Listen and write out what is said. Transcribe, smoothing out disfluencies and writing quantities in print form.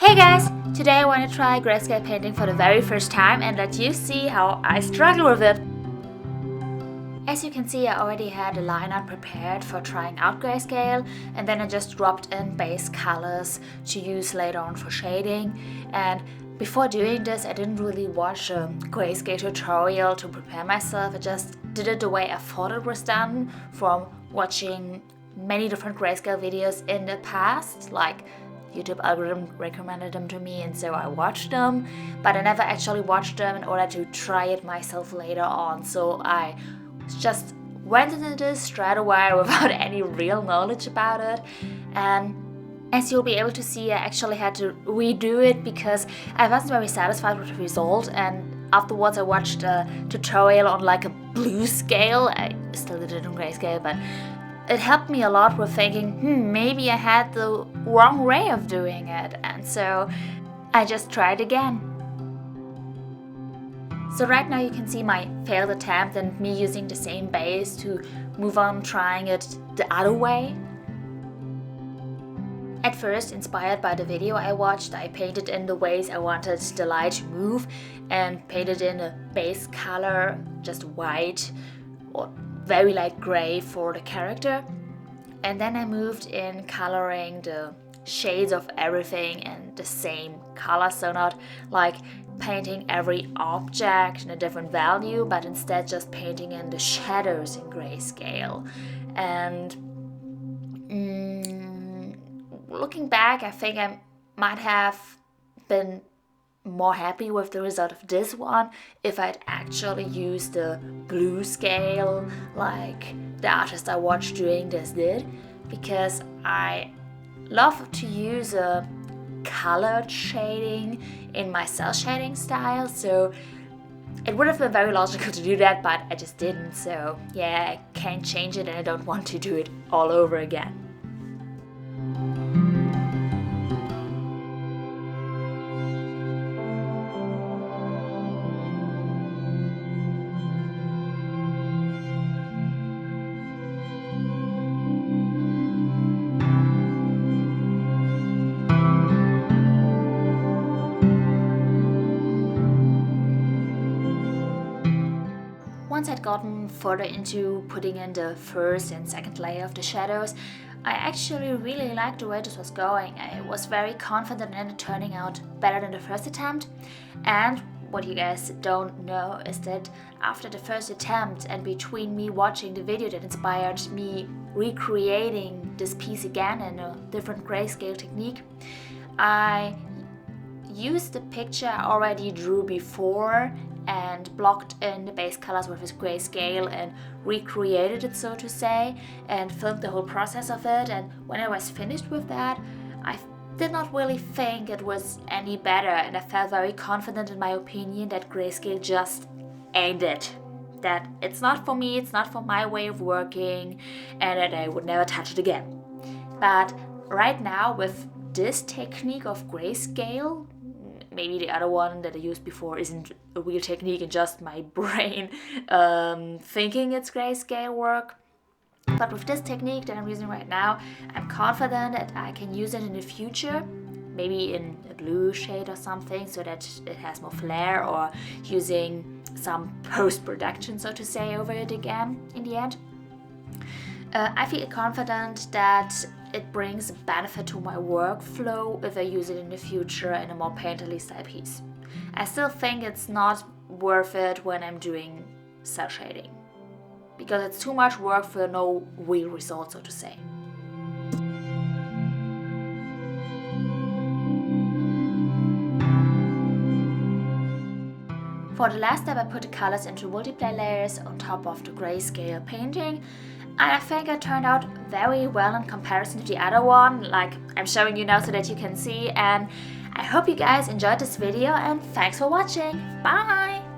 Hey guys! Today I want to try grayscale painting for the very first time and let you see how I struggle with it. As you can see, I already had a lineup prepared for trying out grayscale, and then I just dropped in base colors to use later on for shading. And before doing this, I didn't really watch a grayscale tutorial to prepare myself. I just did it the way I thought it was done from watching many different grayscale videos in the past, like YouTube algorithm recommended them to me, and so I watched them, but I never actually watched them in order to try it myself later on. So I just went into this straight away without any real knowledge about it, and as you'll be able to see, I actually had to redo it because I wasn't very satisfied with the result. And afterwards I watched a tutorial on like a blue scale. I still did it in grayscale, but it helped me a lot with thinking, maybe I had the wrong way of doing it, and so I just tried again. So right now you can see my failed attempt and me using the same base to move on trying it the other way. At first, inspired by the video I watched, I painted in the ways I wanted the light to move and painted in a base color, just white or very light gray for the character, and then I moved in coloring the shades of everything in the same color, so not like painting every object in a different value, but instead just painting in the shadows in grayscale. And looking back, I think I might have been more happy with the result of this one if I'd actually used the blue scale like the artist I watched doing this did, because I love to use a colored shading in my cell shading style, so it would have been very logical to do that, but I just didn't. So yeah, I can't change it and I don't want to do it all over again. Once I'd gotten further into putting in the first and second layer of the shadows, I actually really liked the way this was going. I was very confident in it turning out better than the first attempt. And what you guys don't know is that after the first attempt and between me watching the video that inspired me recreating this piece again in a different grayscale technique, I used the picture I already drew before and blocked in the base colors with this grayscale and recreated it, so to say, and filmed the whole process of it. And when I was finished with that, I did not really think it was any better, and I felt very confident in my opinion that grayscale just ain't it. That it's not for me, it's not for my way of working, and that I would never touch it again. But right now with this technique of grayscale, maybe the other one that I used before isn't a real technique and just my brain thinking it's grayscale work. But with this technique that I'm using right now, I'm confident that I can use it in the future, maybe in a blue shade or something so that it has more flair, or using some post-production, so to say, over it again in the end. I feel confident that it brings benefit to my workflow if I use it in the future in a more painterly style piece. I still think it's not worth it when I'm doing cell shading, because it's too much work for no real result, so to say. For the last step, I put the colors into multiple layers on top of the grayscale painting, and I think it turned out very well in comparison to the other one, like I'm showing you now so that you can see. And I hope you guys enjoyed this video, and thanks for watching. Bye!